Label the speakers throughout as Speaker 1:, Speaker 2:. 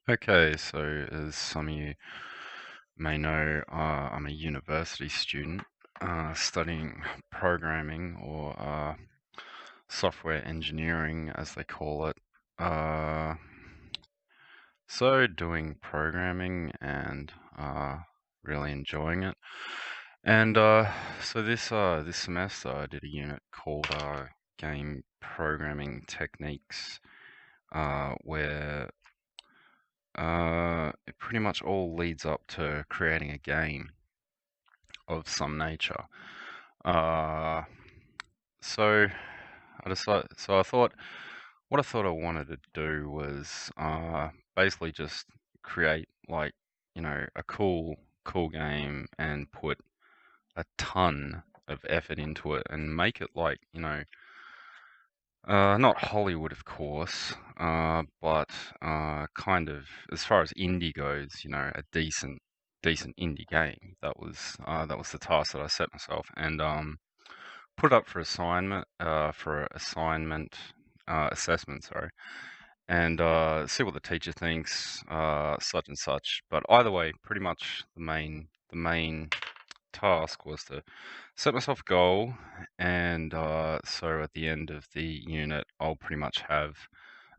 Speaker 1: Okay, so as some of you may know, I'm a university student studying programming or software engineering, as they call it. Uh, so doing programming and really enjoying it. And so this semester I did a unit called Game Programming Techniques, where it pretty much all leads up to creating a game of some nature. Uh, so I thought, what I thought I wanted to do was basically just create like, a cool game and put a ton of effort into it and make it like, not Hollywood, of course, but kind of as far as indie goes, a decent indie game. That was the task that I set myself, and put it up for assignment assessment, sorry, and see what the teacher thinks, such and such. But either way, pretty much the main task was to set myself a goal, and so at the end of the unit, I'll pretty much have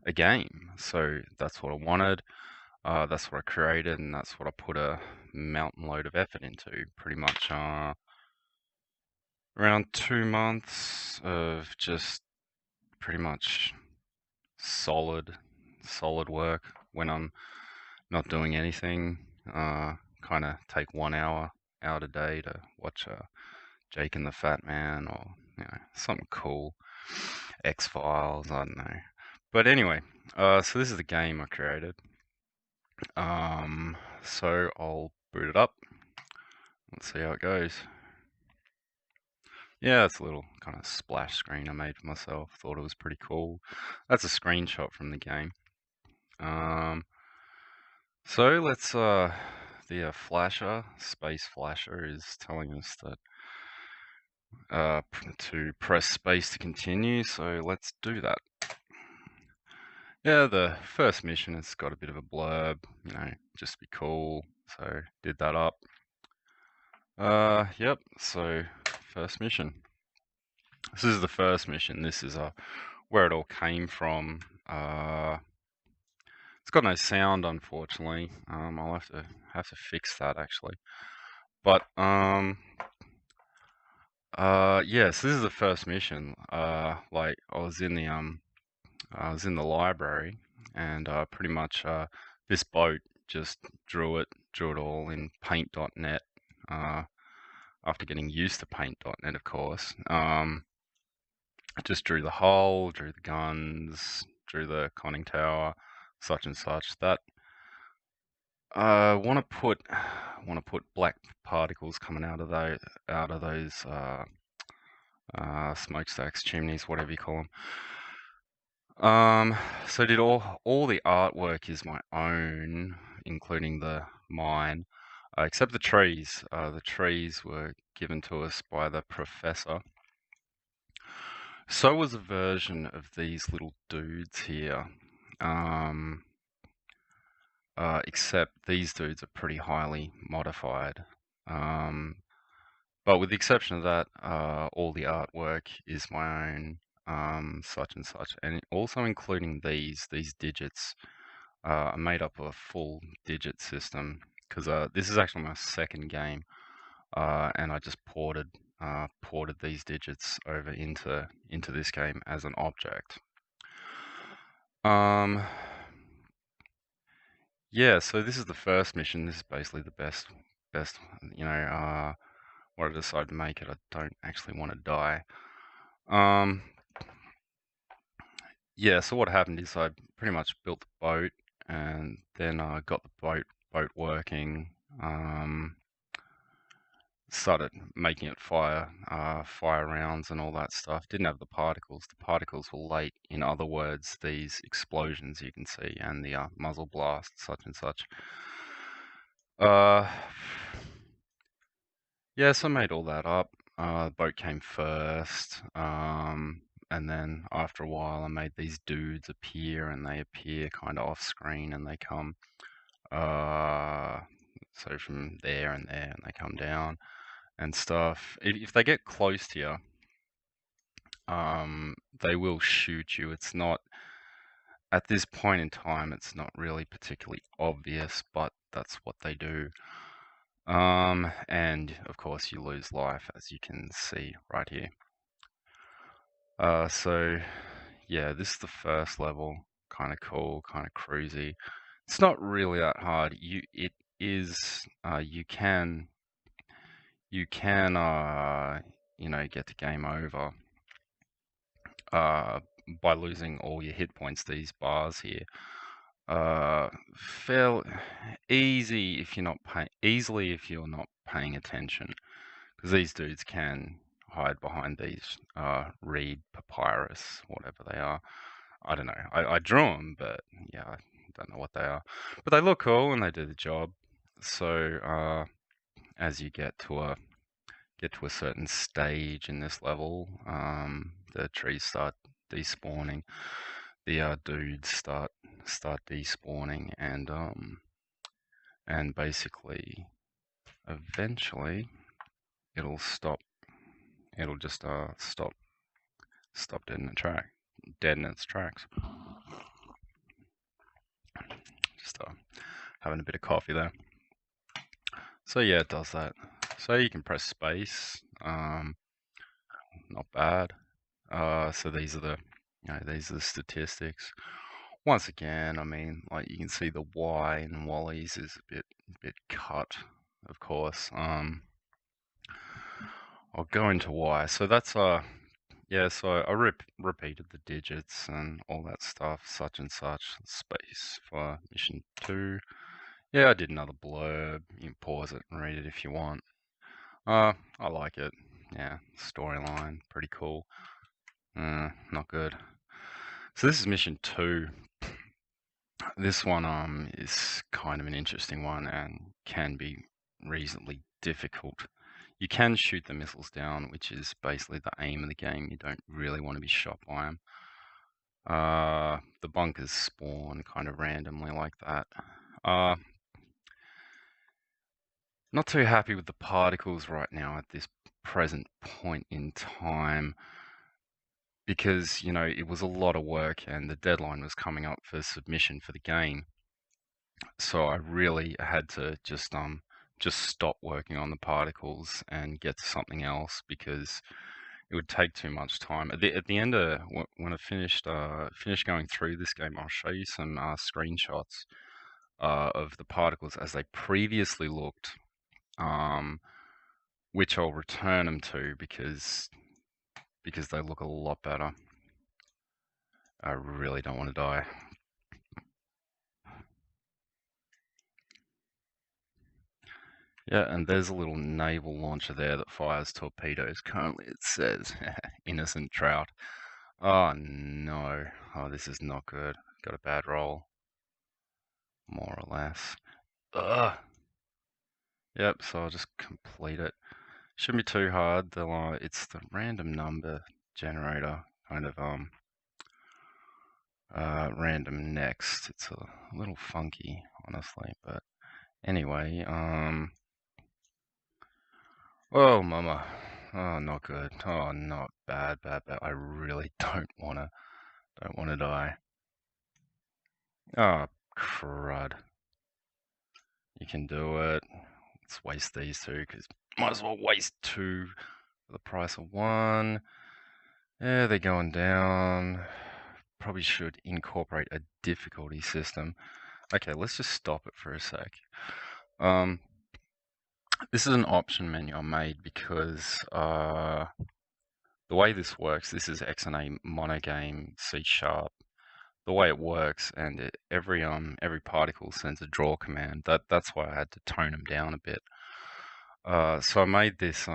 Speaker 1: a game. So that's what I wanted. That's what I created, and that's what I put a mountain load of effort into. Pretty much around 2 months of just pretty much solid work when I'm not doing anything. Kind of take 1 hour out a day to watch Jake and the Fat Man, or something cool, X-Files, I don't know. But anyway, so this is the game I created. So I'll boot it up. Let's see how it goes. Yeah, it's a little kind of splash screen I made for myself. Thought it was pretty cool. That's a screenshot from the game. So let's the space flasher is telling us that to press space to continue, so let's do that. Yeah, the first mission has got a bit of a blurb, just to be cool, so did that up. Yep, so first mission. This is the first mission. This is where it all came from. It's got no sound, unfortunately. I'll have to fix that actually. But yes, this is the first mission. Like I was in the library, and pretty much this boat just drew it all in paint.net. After getting used to paint.net, of course. Just drew the hull, drew the guns, drew the conning tower, such and such. That want to put black particles coming out of those smokestacks, chimneys, whatever you call them. So did all the artwork is my own, including the mine, except the trees. The trees were given to us by the professor. So was a version of these little dudes here. Except these dudes are pretty highly modified. But with the exception of that, all the artwork is my own, such and such, and also including these digits are made up of a full digit system, because this is actually my second game, and I just ported these digits over into this game as an object. Yeah, so this is the first mission. This is basically the best, what I decided to make it. I don't actually want to die. Yeah, so what happened is I pretty much built the boat, and then I got the boat working. Started making it fire rounds and all that stuff. Didn't have the particles. The particles were late. In other words, these explosions you can see, and the muzzle blast, such and such. Yeah, so I made all that up. The boat came first, and and then after a while I made these dudes appear, and they appear kind of off screen, and they come so from there and there, and they come down and stuff. If they get close to you, they will shoot you. It's not, at this point in time, it's not really particularly obvious, but that's what they do. And of course you lose life, as you can see right here. So yeah, this is the first level. Kind of cool, kind of cruisy. It's not really that hard. You can get to game over by losing all your hit points. These bars here. Fairly easy if you're not paying attention, because these dudes can hide behind these reed papyrus, whatever they are. I don't know. I drew them, but yeah, I don't know what they are. But they look cool and they do the job. So as you get to a certain stage in this level, the trees start despawning, the dudes start despawning, and basically eventually it'll stop. It'll just stop dead in its tracks. Just having a bit of coffee there. So yeah, it does that. So you can press space. Not bad. So these are the statistics. Once again, I mean, like, you can see the Y in Wally's is a bit cut, of course. I'll go into why. So that's yeah, so I repeated the digits and all that stuff, such and such, space for mission 2. Yeah, I did another blurb. You can pause it and read it if you want. I like it. Yeah, storyline, pretty cool. Not good. So this is mission 2. This one is kind of an interesting one and can be reasonably difficult. You can shoot the missiles down, which is basically the aim of the game. You don't really want to be shot by them. The bunkers spawn kind of randomly like that. Not too happy with the particles right now at this present point in time, because, you know, it was a lot of work and the deadline was coming up for submission for the game. So I really had to just stop working on the particles and get to something else, because it would take too much time. At the end of when I finished going through this game, I'll show you some screenshots of the particles as they previously looked, which I'll return them to because they look a lot better. I really don't want to die. Yeah, and there's a little naval launcher there that fires torpedoes. Currently it says innocent trout. Oh no. Oh, this is not good. Got a bad roll. More or less. Ugh. Yep, so I'll just complete it. Shouldn't be too hard. It's the random number generator, kind of random next. It's a little funky, honestly, but anyway, oh mama. Oh, not good. Oh, not bad. I really don't wanna die. Oh, crud. You can do it. Let's waste these two, because might as well waste 2 for the price of 1. Yeah, they're going down. Probably should incorporate a difficulty system. Okay, let's just stop it for a sec. This is an option menu I made because the way this works, this is XNA Monogame C#. The way it works, and every particle sends a draw command. That's why I had to tone them down a bit. So I made this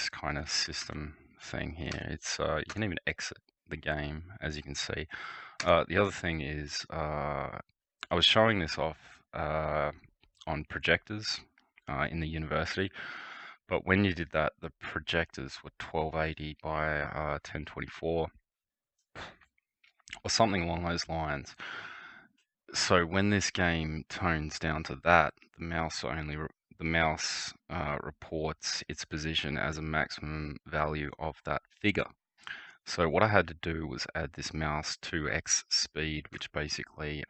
Speaker 1: kind of system thing here. It's you can even exit the game, as you can see. The other thing is I was showing this off on projectors in the university, But when you did that, the projectors were 1280 by 1024 or something along those lines. So when this game tones down to that, the mouse reports its position as a maximum value of that figure. So what I had to do was add this mouse 2x speed, which basically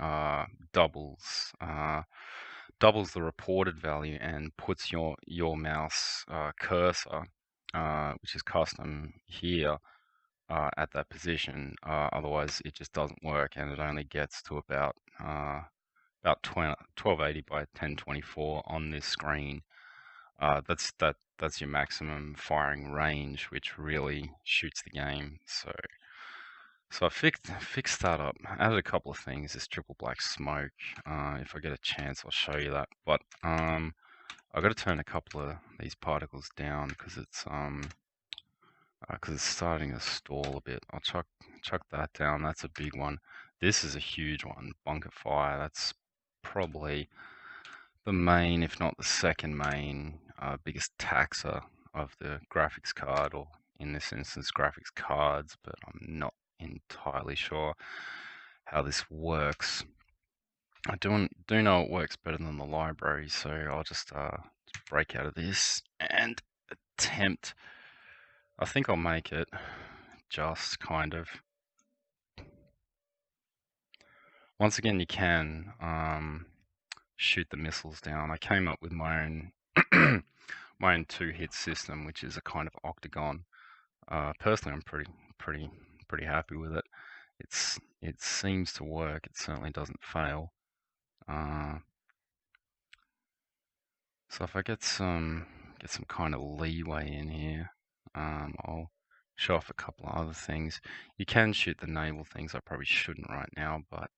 Speaker 1: doubles the reported value and puts your mouse cursor, which is custom here, at that position. Otherwise, it just doesn't work, and it only gets to about 1280 by 1024 on this screen. That's your maximum firing range, which really shoots the game. So I fixed that up. Added a couple of things. This triple black smoke. If I get a chance, I'll show you that. But I've got to turn a couple of these particles down because it's starting to stall a bit. I'll chuck that down. That's a big one. This is a huge one. Bunker fire. That's probably the main, if not the second main, biggest taxer of the graphics card, or in this instance, graphics cards. But I'm not entirely sure how this works. I do know it works better than the library, so I'll just break out of this and attempt. I think I'll make it just kind of. Once again, you can shoot the missiles down. I came up with my own my own 2-hit system, which is a kind of octagon. Personally, I'm pretty happy with it. It seems to work. It certainly doesn't fail. So if I get some kind of leeway in here, I'll show off a couple of other things. You can shoot the naval things. I probably shouldn't right now, but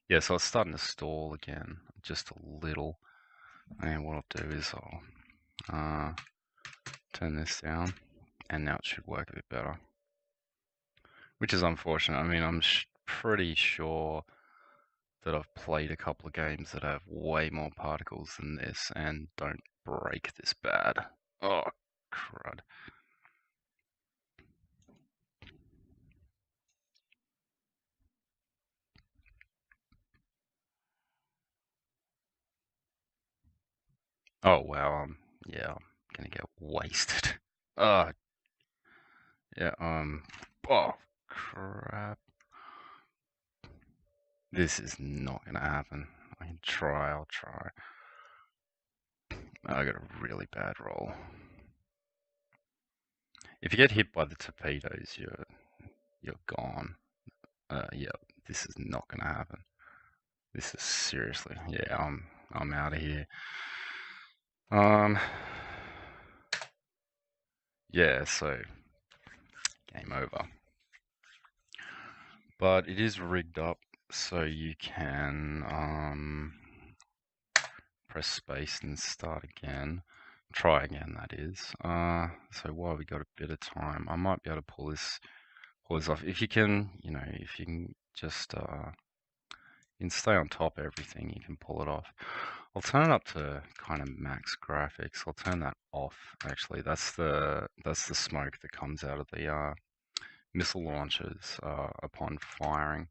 Speaker 1: yeah. So it's starting to stall again, just a little. And what I'll do is I'll turn this down, and now it should work a bit better. Which is unfortunate. I mean, I'm pretty sure that I've played a couple of games that have way more particles than this and don't break this bad. Oh, crud. Oh, wow. Yeah, I'm gonna get wasted. Oh, yeah, oh, crap. This is not gonna happen. I can try, I'll try. I got a really bad roll. If you get hit by the torpedoes, you're gone. Yeah, this is not gonna happen. This is seriously, yeah, I'm out of here. Yeah, so game over. But it is rigged up so you can press space and start again. Try again, that is. So while we got a bit of time, I might be able to pull this off. If you can, if you can just you can stay on top of everything, you can pull it off. I'll turn it up to kind of max graphics. I'll turn that off. Actually, that's the smoke that comes out of the missile launchers upon firing.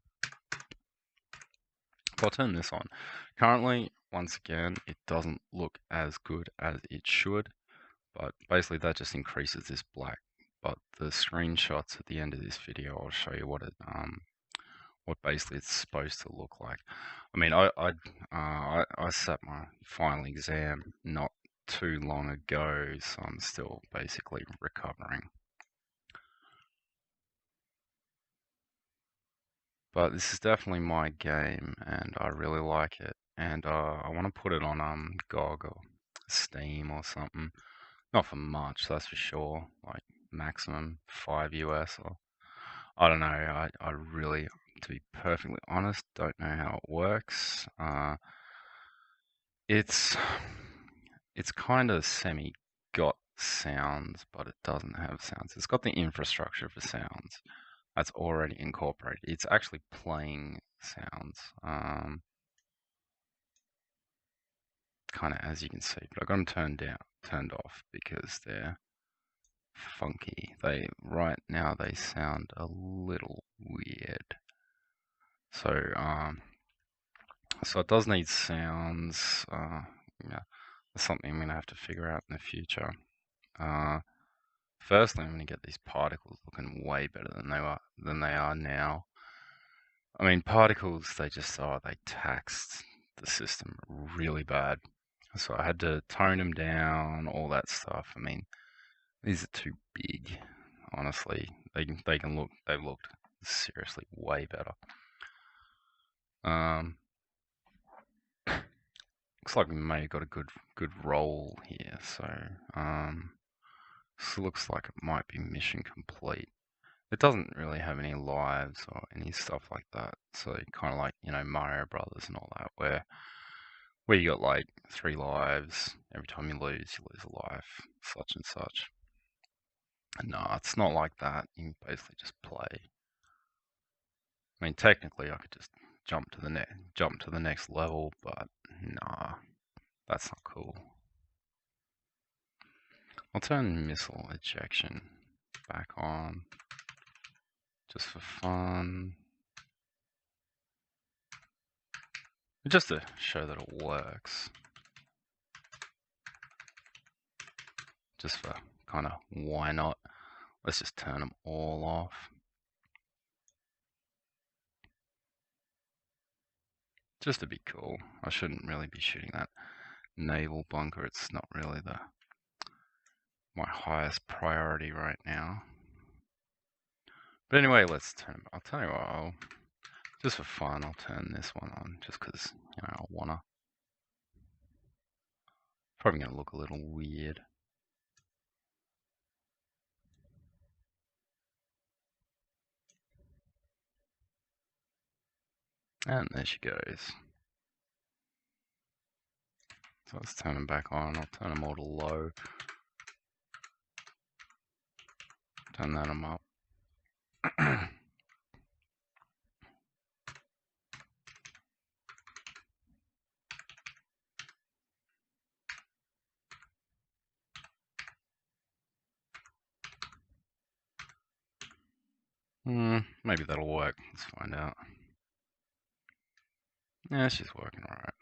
Speaker 1: I'll turn this on. Currently, once again, it doesn't look as good as it should, but basically that just increases this black. But the screenshots at the end of this video, I'll show you what basically it's supposed to look like. I mean, I sat my final exam not too long ago, so I'm still basically recovering. But this is definitely my game, and I really like it. And I want to put it on GOG or Steam or something. Not for much, that's for sure. Like maximum $5 US, or I don't know. I really, to be perfectly honest, don't know how it works. It's kind of got sounds, but it doesn't have sounds. It's got the infrastructure for sounds that's already incorporated. It's actually playing sounds. kind of as you can see, but I got them turned off because they're funky. Right now they sound a little weird. So it does need sounds. Yeah, that's something I'm gonna have to figure out in the future. Firstly, I'm gonna get these particles looking way better than they are now. I mean, particles, they taxed the system really bad. So I had to tone them down, all that stuff. I mean, these are too big, honestly. They've looked seriously way better. Looks like we may have got a good roll here. So, this looks like it might be mission complete. It doesn't really have any lives or any stuff like that. So kind of like, Mario Brothers and all that, where you got like 3 lives. Every time you lose a life, such and such. No, it's not like that. You can basically just play. I mean, technically, I could just jump to the next level, but nah, that's not cool. I'll turn missile ejection back on, just for fun. Just to show that it works. Just for kind of why not. Let's just turn them all off. Just to be cool. I shouldn't really be shooting that naval bunker. It's not really my highest priority right now. But anyway, I'll tell you what, just for fun, I'll turn this one on, just because, I wanna. Probably gonna look a little weird. And there she goes. So let's turn them back on. I'll turn them all to low. Turn them up. Maybe that'll work. Let's find out. Yeah, she's working alright.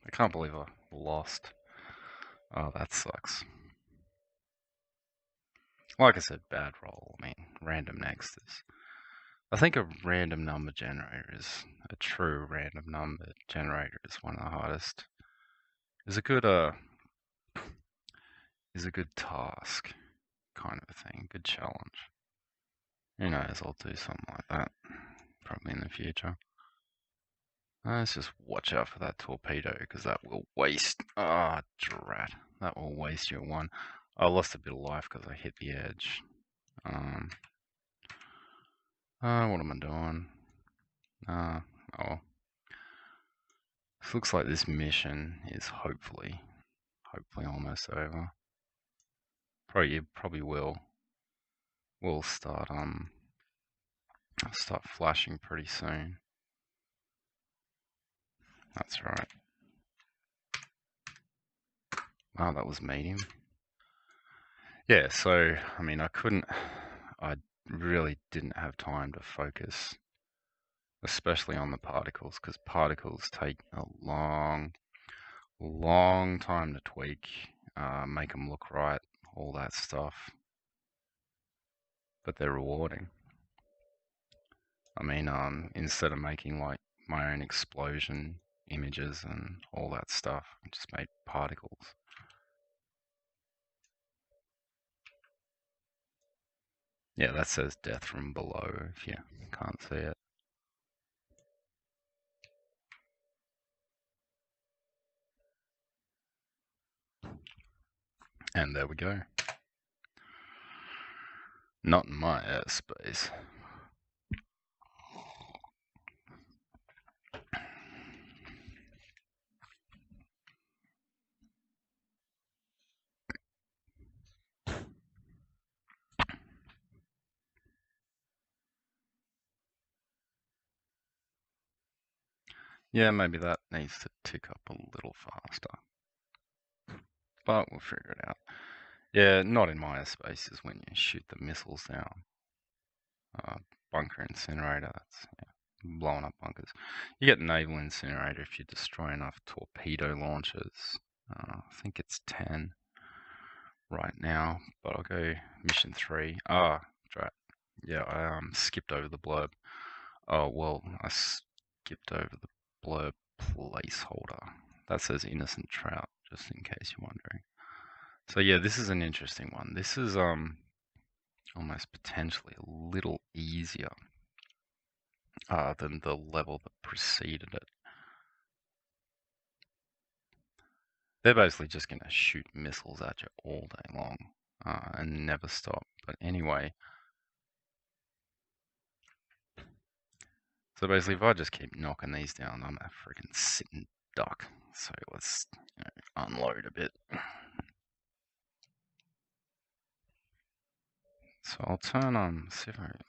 Speaker 1: I can't believe I lost. Oh, that sucks. Like I said, bad roll. I mean, random next is. I think a random number generator is a true random number generator is one of the hardest. Is a good task, kind of a thing, good challenge. Who knows? I'll do something like that probably in the future. Let's just watch out for that torpedo because that will waste. Ah, drat! That will waste your one. I lost a bit of life because I hit the edge. What am I doing? Oh. This looks like this mission is hopefully almost over. Probably will start flashing pretty soon. That's right. Oh, that was medium. Yeah, so I mean I really didn't have time to focus, especially on the particles, because particles take a long time to tweak, make them look right, all that stuff. But they're rewarding. I mean, instead of making like my own explosion images and all that stuff, I just made particles. Yeah, that says death from below if you can't see it. And there we go. Not in my airspace. Yeah, maybe that needs to tick up a little faster. But we'll figure it out. Yeah, not in my spaces when you shoot the missiles down. Bunker incinerator, that's blowing up bunkers. You get naval incinerator if you destroy enough torpedo launchers. I think it's 10 right now, but I'll go mission 3. Drat. Yeah, I skipped over the blurb. Oh, well, I skipped over the blurb placeholder. That says innocent trout, just in case you're wondering. So yeah, this is an interesting one. This is almost potentially a little easier than the level that preceded it. They're basically just going to shoot missiles at you all day long and never stop. But anyway, so basically if I just keep knocking these down, I'm a freaking sitting duck. So let's unload a bit. So I'll turn on, see if I can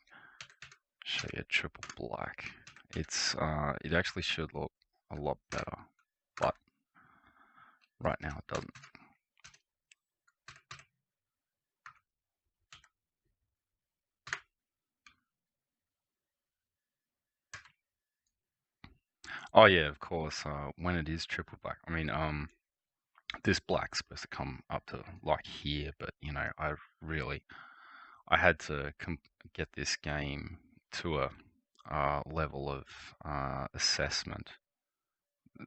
Speaker 1: show you triple black. It actually should look a lot better, but right now it doesn't. Oh yeah, of course. When it is triple black, I mean, this black's supposed to come up to like here, but you know, I had to get this game to a level of assessment.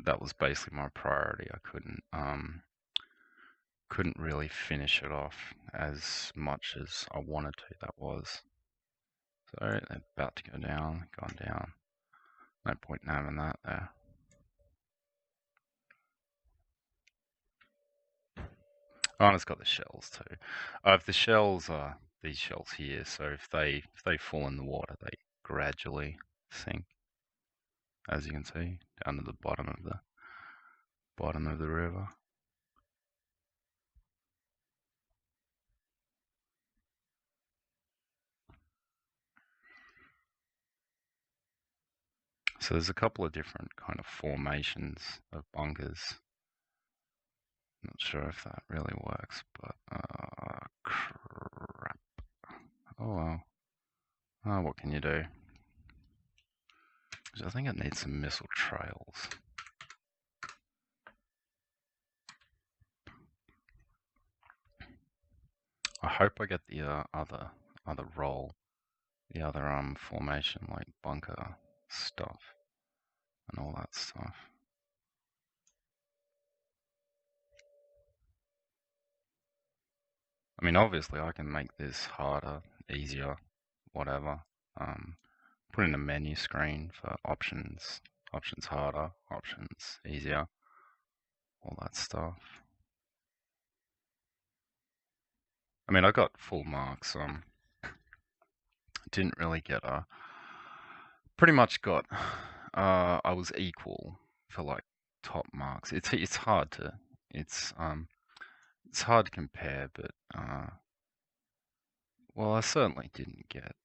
Speaker 1: That was basically my priority. I couldn't really finish it off as much as I wanted to. That was so they're about to go down, gone down. No point in having that there. Oh, and it's got the shells too. If the shells are these shells here, so if they fall in the water, they gradually sink, as you can see, down to the bottom of the river. So there's a couple of different kind of formations of bunkers. Not sure if that really works, but crap. Oh well. Oh, what can you do? I think it needs some missile trails. I hope I get the other role, the other formation, like bunker stuff and all that stuff. I mean, obviously I can make this harder, easier, whatever. Put in a menu screen for options, options harder, options easier, all that stuff. I mean, I got full marks. Didn't really get a. Pretty much got. I was equal for like top marks. It's hard to. It's hard to compare, but well, I certainly didn't get.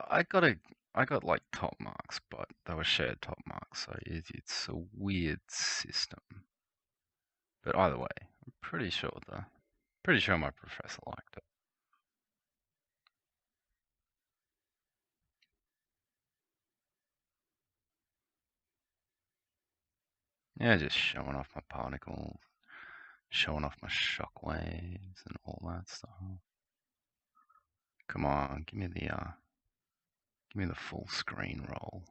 Speaker 1: I got a. I got like top marks, but they were shared top marks, so it's a weird system. But either way, I'm pretty sure my professor liked it. Yeah, just showing off my particles, showing off my shockwaves and all that stuff. Come on, give me the full screen roll.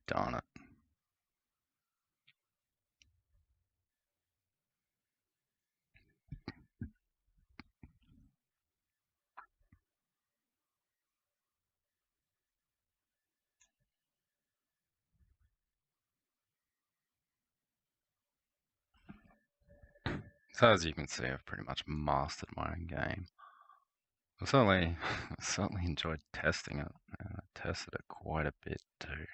Speaker 1: Darn it. So as you can see, I've pretty much mastered my own game. I certainly enjoyed testing it. I tested it quite a bit too.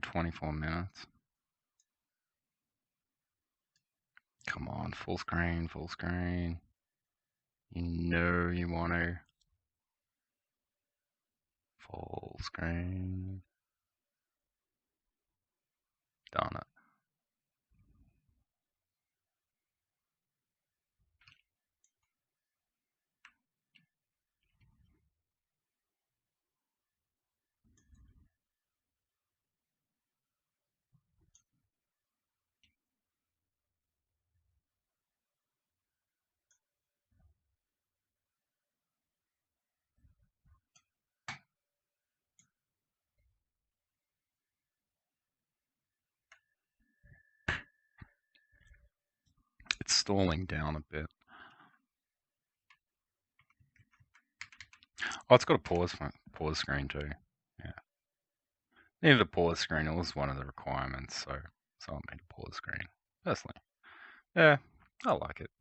Speaker 1: 24 minutes. come on, full screen, full screen. You know you want to. Full screen. Darn it. It's stalling down a bit. Oh, it's got a pause screen too. Yeah. Needed a pause screen. It was one of the requirements, so I made a pause screen. Personally. Yeah, I like it.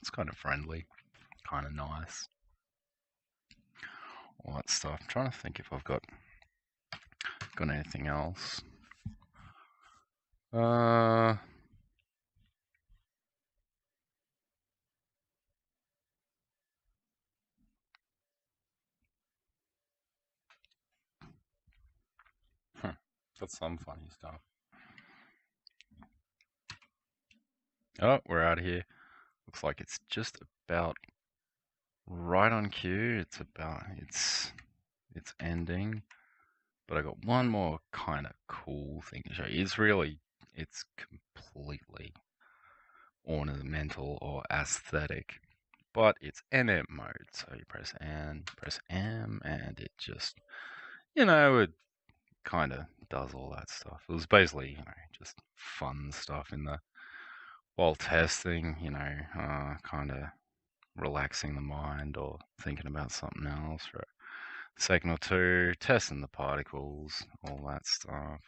Speaker 1: It's kind of friendly, kind of nice. All that stuff. I'm trying to think if I've got anything else. Got some funny stuff. Oh, we're out of here. Looks like it's just about right on cue. It's ending. But I got one more kind of cool thing to show you. It's completely ornamental or aesthetic, but it's MM mode. So you press N, press M, and it just, it kind of does all that stuff. It was basically, just fun stuff while testing, kind of relaxing the mind or thinking about something else for a second or two, testing the particles, all that stuff.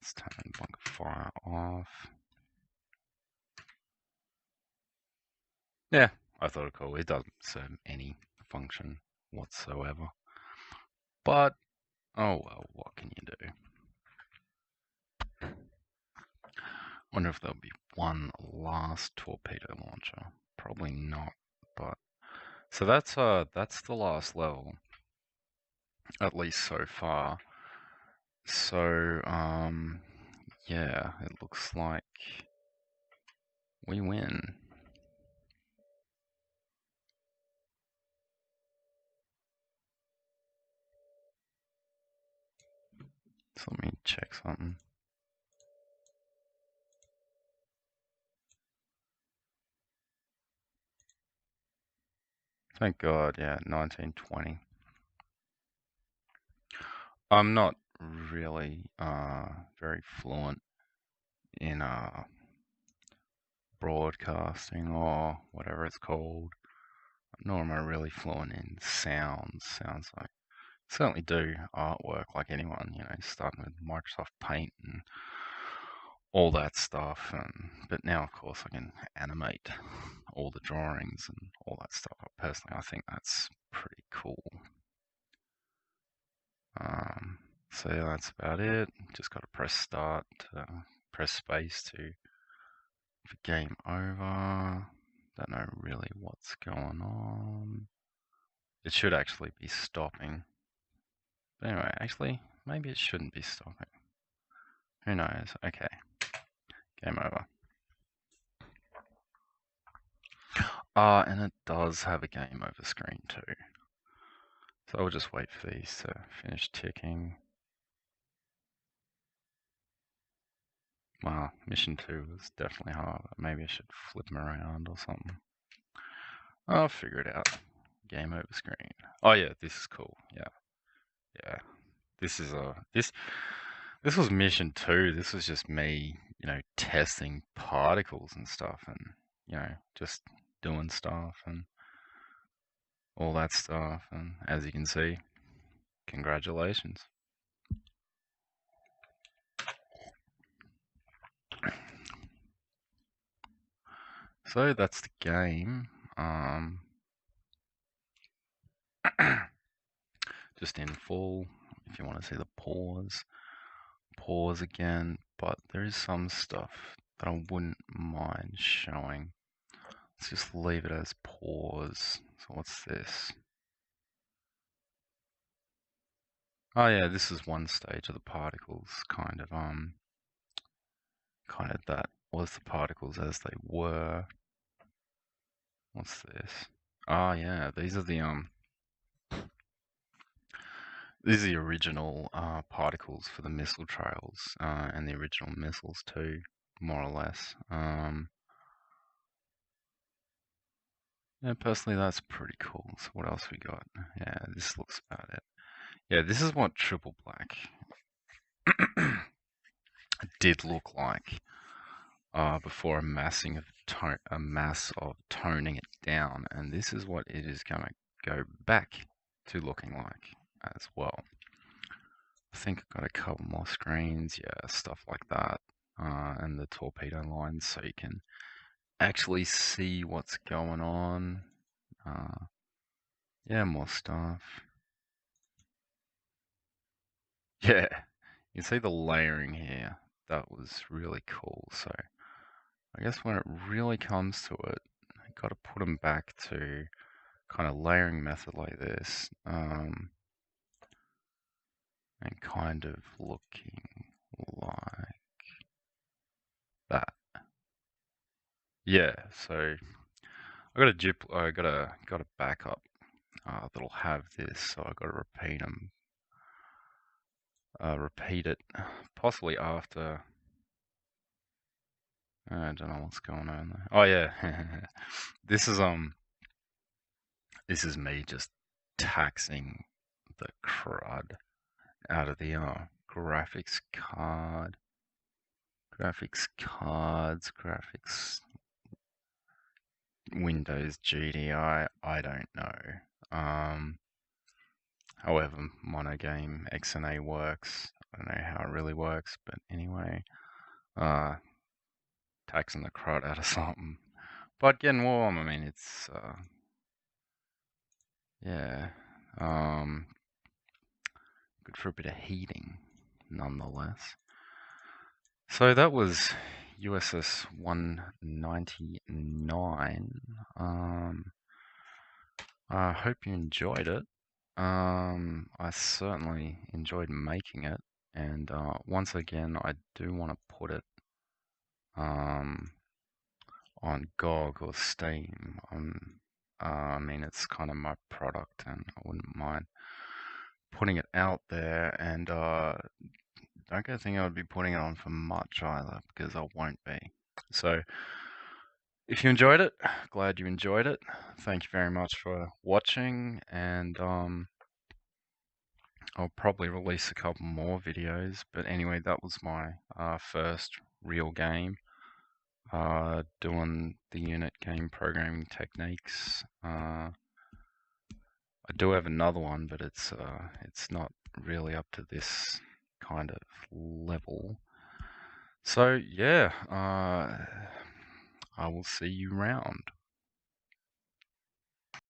Speaker 1: Let's turn bunker fire off. Yeah, I thought it cool. It doesn't serve any function whatsoever. But, oh well, what can you do? Wonder if there'll be one last torpedo launcher. Probably not, but so that's the last level, at least so far. So yeah, it looks like we win. So let me check something. Thank God, yeah, 1920. I'm not really very fluent in broadcasting or whatever it's called, nor am I really fluent in sounds. Sounds like certainly do artwork like anyone, starting with Microsoft Paint and all that stuff. But now, of course, I can animate all the drawings and all that stuff. Personally, I think that's pretty cool. So yeah, that's about it. Just got to press start, press space for game over. Don't know really what's going on. It should actually be stopping. But anyway, actually, maybe it shouldn't be stopping. Who knows? Okay. Game over. And it does have a game over screen too. So I'll just wait for these to finish ticking. Wow, mission 2 was definitely hard. Maybe I should flip them around or something. I'll figure it out. Game over screen. Oh yeah, this is cool. Yeah. This is this was mission 2. This was just me, testing particles and stuff, and just doing stuff and all that stuff. And as you can see, congratulations. So that's the game. Just in full, if you want to see the pause pause again, but there is some stuff that I wouldn't mind showing. Let's just leave it as pause. So what's this? Oh yeah, this is one stage of the particles, kind of that was the particles as they were. What's this? Oh yeah, these are the original particles for the missile trails and the original missiles too, more or less. Yeah, personally that's pretty cool. So what else we got? Yeah, this looks about it. Yeah, this is what triple black did look like before a mass of toning it down, and this is what it is going to go back to looking like as well. I think I've got a couple more screens, yeah, stuff like that, and the torpedo lines, so you can actually see what's going on. Yeah, more stuff. Yeah, you can see the layering here. That was really cool. So I guess when it really comes to it, I got to put them back to kind of layering method like this, and kind of looking like that. Yeah, so I got a backup that'll have this, so I got to repeat it, possibly after. I don't know what's going on there. Oh yeah, this is me just taxing the crud out of the graphics cards, Windows GDI, I don't know. However Monogame XNA works. I don't know how it really works, but anyway, taxing the crud out of something. But getting warm, I mean, it's, yeah, good for a bit of heating, nonetheless. So that was USS199. I hope you enjoyed it. I certainly enjoyed making it, and once again, I do want to put it on GOG or Steam. I mean, it's kind of my product, and I wouldn't mind putting it out there. And don't go thinking I would be putting it on for much either, because I won't be. So, if you enjoyed it, glad you enjoyed it. Thank you very much for watching, and I'll probably release a couple more videos. But anyway, that was my first real game. Doing the unit game programming techniques. I do have another one, but it's not really up to this kind of level. So yeah, I will see you round.